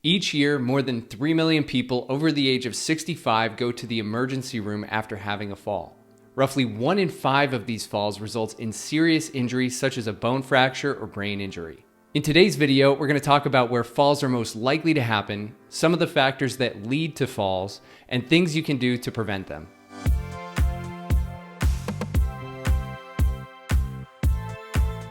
Each year, more than 3 million people over the age of 65 go to the emergency room after having a fall. Roughly 1 in 5 of these falls results in serious injuries such as a bone fracture or brain injury. In today's video, we're going to talk about where falls are most likely to happen, some of the factors that lead to falls, and things you can do to prevent them.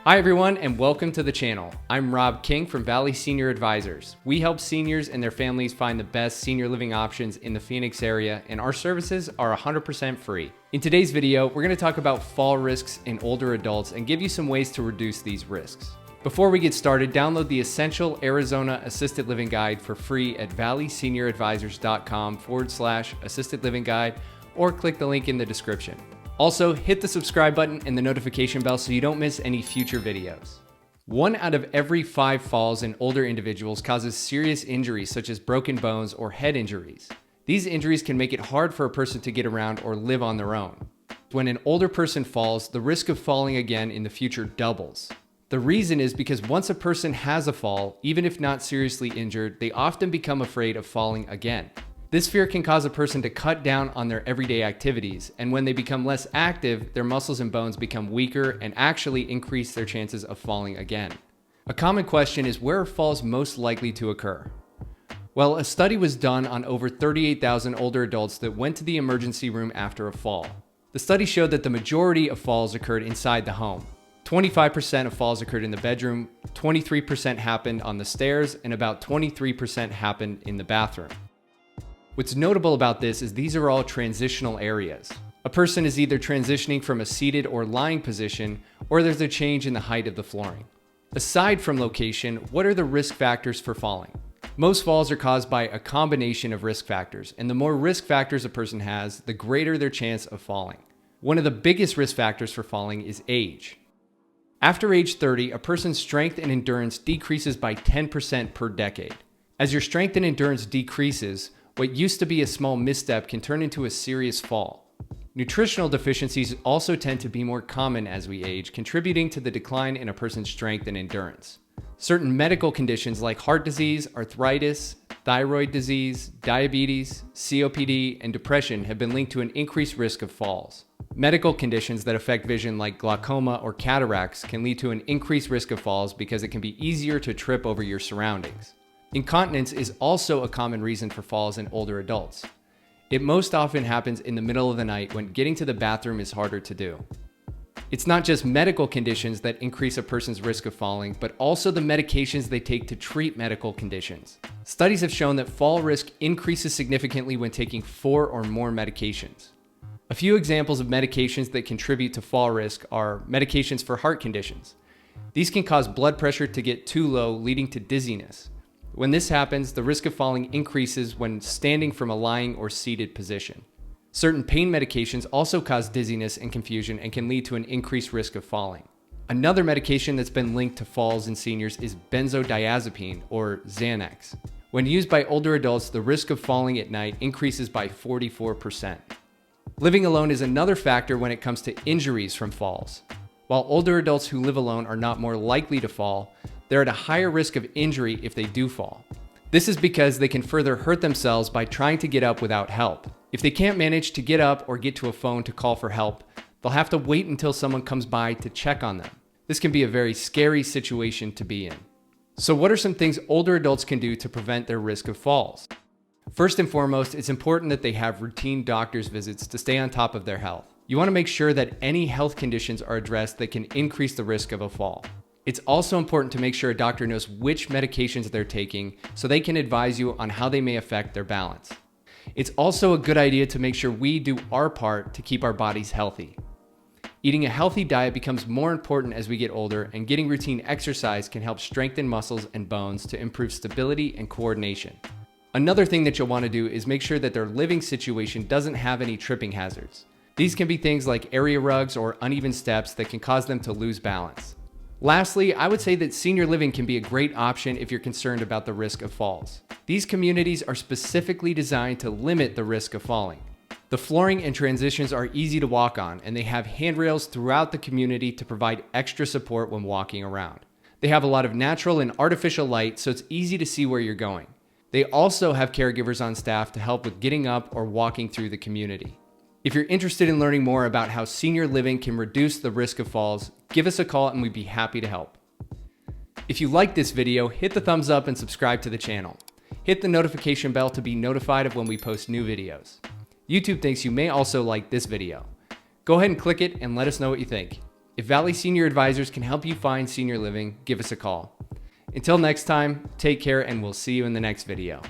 Hi everyone, and welcome to the channel. I'm Rob King from Valley Senior Advisors. We help seniors and their families find the best senior living options in the Phoenix area, and our services are 100% free. In today's video, we're going to talk about fall risks in older adults and give you some ways to reduce these risks. Before we get started, download the Essential Arizona Assisted Living Guide for free at valleysenior.com/assisted living guide, or click the link in the description. Also, hit the subscribe button and the notification bell so you don't miss any future videos. 1 out of every 5 falls in older individuals causes serious injuries such as broken bones or head injuries. These injuries can make it hard for a person to get around or live on their own. When an older person falls, the risk of falling again in the future doubles. The reason is because once a person has a fall, even if not seriously injured, they often become afraid of falling again. This fear can cause a person to cut down on their everyday activities, and when they become less active, their muscles and bones become weaker and actually increase their chances of falling again. A common question is, where are falls most likely to occur? Well, a study was done on over 38,000 older adults that went to the emergency room after a fall. The study showed that the majority of falls occurred inside the home. 25% of falls occurred in the bedroom, 23% happened on the stairs, and about 23% happened in the bathroom. What's notable about this is these are all transitional areas. A person is either transitioning from a seated or lying position, or there's a change in the height of the flooring. Aside from location, what are the risk factors for falling? Most falls are caused by a combination of risk factors, and the more risk factors a person has, the greater their chance of falling. One of the biggest risk factors for falling is age. After age 30, a person's strength and endurance decreases by 10% per decade. As your strength and endurance decreases, what used to be a small misstep can turn into a serious fall. Nutritional deficiencies also tend to be more common as we age, contributing to the decline in a person's strength and endurance. Certain medical conditions like heart disease, arthritis, thyroid disease, diabetes, COPD, and depression have been linked to an increased risk of falls. Medical conditions that affect vision like glaucoma or cataracts can lead to an increased risk of falls because it can be easier to trip over your surroundings. Incontinence is also a common reason for falls in older adults. It most often happens in the middle of the night when getting to the bathroom is harder to do. It's not just medical conditions that increase a person's risk of falling, but also the medications they take to treat medical conditions. Studies have shown that fall risk increases significantly when taking 4 or more medications. A few examples of medications that contribute to fall risk are medications for heart conditions. These can cause blood pressure to get too low, leading to dizziness. When this happens, the risk of falling increases when standing from a lying or seated position. Certain pain medications also cause dizziness and confusion and can lead to an increased risk of falling. Another medication that's been linked to falls in seniors is benzodiazepine, or Xanax. When used by older adults, the risk of falling at night increases by 44%. Living alone is another factor when it comes to injuries from falls. While older adults who live alone are not more likely to fall, they're at a higher risk of injury if they do fall. This is because they can further hurt themselves by trying to get up without help. If they can't manage to get up or get to a phone to call for help, they'll have to wait until someone comes by to check on them. This can be a very scary situation to be in. So what are some things older adults can do to prevent their risk of falls? First and foremost, it's important that they have routine doctor's visits to stay on top of their health. You want to make sure that any health conditions are addressed that can increase the risk of a fall. It's also important to make sure a doctor knows which medications they're taking so they can advise you on how they may affect their balance. It's also a good idea to make sure we do our part to keep our bodies healthy. Eating a healthy diet becomes more important as we get older, and getting routine exercise can help strengthen muscles and bones to improve stability and coordination. Another thing that you'll want to do is make sure that their living situation doesn't have any tripping hazards. These can be things like area rugs or uneven steps that can cause them to lose balance. Lastly, I would say that senior living can be a great option if you're concerned about the risk of falls. These communities are specifically designed to limit the risk of falling. The flooring and transitions are easy to walk on, and they have handrails throughout the community to provide extra support when walking around. They have a lot of natural and artificial light, so it's easy to see where you're going. They also have caregivers on staff to help with getting up or walking through the community. If you're interested in learning more about how senior living can reduce the risk of falls, give us a call and we'd be happy to help. If you like this video, hit the thumbs up and subscribe to the channel. Hit the notification bell to be notified of when we post new videos. YouTube thinks you may also like this video. Go ahead and click it and let us know what you think. If Valley Senior Advisors can help you find senior living, give us a call. Until next time, take care and we'll see you in the next video.